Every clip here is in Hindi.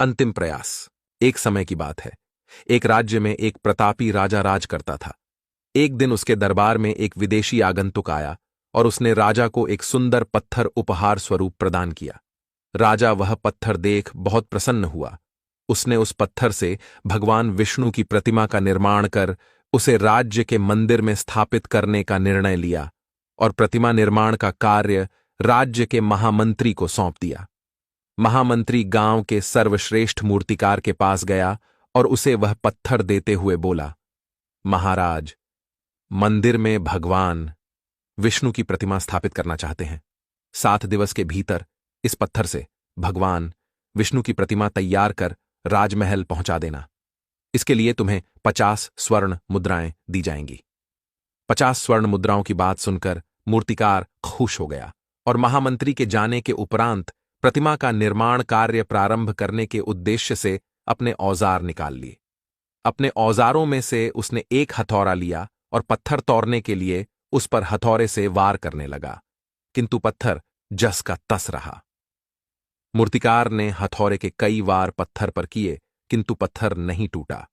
अंतिम प्रयास। एक समय की बात है। एक राज्य में एक प्रतापी राजा राज करता था। एक दिन उसके दरबार में एक विदेशी आगंतुक आया और उसने राजा को एक सुंदर पत्थर उपहार स्वरूप प्रदान किया। राजा वह पत्थर देख बहुत प्रसन्न हुआ। उसने उस पत्थर से भगवान विष्णु की प्रतिमा का निर्माण कर उसे राज्य के मंदिर में स्थापित करने का निर्णय लिया और प्रतिमा निर्माण का कार्य राज्य के महामंत्री को सौंप दिया। महामंत्री गांव के सर्वश्रेष्ठ मूर्तिकार के पास गया और उसे वह पत्थर देते हुए बोला, महाराज, मंदिर में भगवान विष्णु की प्रतिमा स्थापित करना चाहते हैं। 7 दिवस के भीतर इस पत्थर से भगवान विष्णु की प्रतिमा तैयार कर राजमहल पहुंचा देना। इसके लिए तुम्हें 50 स्वर्ण मुद्राएं दी जाएंगी। 50 स्वर्ण मुद्राओं की बात सुनकर मूर्तिकार खुश हो गया और महामंत्री के जाने के उपरांत प्रतिमा का निर्माण कार्य प्रारंभ करने के उद्देश्य से अपने औजार निकाल लिए। अपने औजारों में से उसने एक हथौड़ा लिया और पत्थर तोड़ने के लिए उस पर हथौड़े से वार करने लगा, किंतु पत्थर जस का तस रहा। मूर्तिकार ने हथौड़े के कई वार पत्थर पर किए, किंतु पत्थर नहीं टूटा।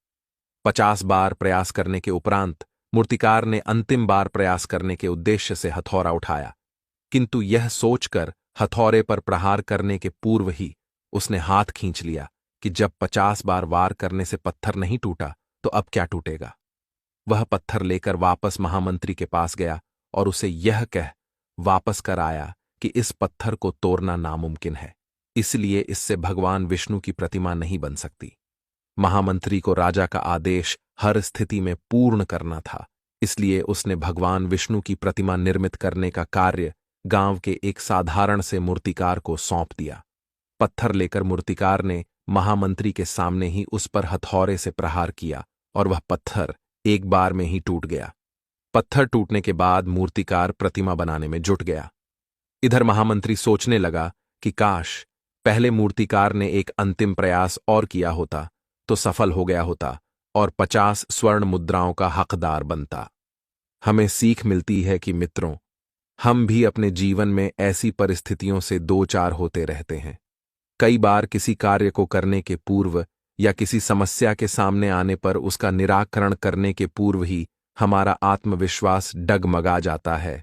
50 बार प्रयास करने के उपरांत मूर्तिकार ने अंतिम बार प्रयास करने के उद्देश्य से हथौड़ा उठाया, किंतु यह सोचकर हथौड़े पर प्रहार करने के पूर्व ही उसने हाथ खींच लिया कि जब 50 बार वार करने से पत्थर नहीं टूटा तो अब क्या टूटेगा। वह पत्थर लेकर वापस महामंत्री के पास गया और उसे यह कह वापस कर आया कि इस पत्थर को तोड़ना नामुमकिन है, इसलिए इससे भगवान विष्णु की प्रतिमा नहीं बन सकती। महामंत्री को राजा का आदेश हर स्थिति में पूर्ण करना था, इसलिए उसने भगवान विष्णु की प्रतिमा निर्मित करने का कार्य गांव के एक साधारण से मूर्तिकार को सौंप दिया। पत्थर लेकर मूर्तिकार ने महामंत्री के सामने ही उस पर हथौड़े से प्रहार किया और वह पत्थर एक बार में ही टूट गया। पत्थर टूटने के बाद मूर्तिकार प्रतिमा बनाने में जुट गया। इधर महामंत्री सोचने लगा कि काश पहले मूर्तिकार ने एक अंतिम प्रयास और किया होता तो सफल हो गया होता और 50 स्वर्ण मुद्राओं का हकदार बनता। हमें सीख मिलती है कि मित्रों, हम भी अपने जीवन में ऐसी परिस्थितियों से दो चार होते रहते हैं। कई बार किसी कार्य को करने के पूर्व या किसी समस्या के सामने आने पर उसका निराकरण करने के पूर्व ही हमारा आत्मविश्वास डगमगा जाता है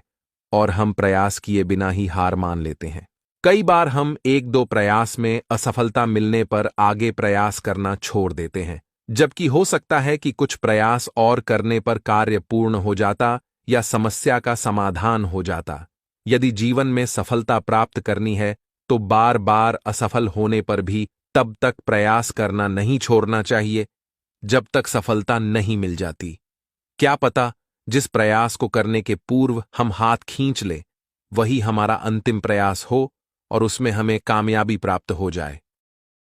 और हम प्रयास किए बिना ही हार मान लेते हैं। कई बार हम 1-2 प्रयास में असफलता मिलने पर आगे प्रयास करना छोड़ देते हैं, जबकि हो सकता है कि कुछ प्रयास और करने पर कार्य पूर्ण हो जाता या समस्या का समाधान हो जाता। यदि जीवन में सफलता प्राप्त करनी है तो बार बार असफल होने पर भी तब तक प्रयास करना नहीं छोड़ना चाहिए जब तक सफलता नहीं मिल जाती। क्या पता जिस प्रयास को करने के पूर्व हम हाथ खींच लें वही हमारा अंतिम प्रयास हो और उसमें हमें कामयाबी प्राप्त हो जाए।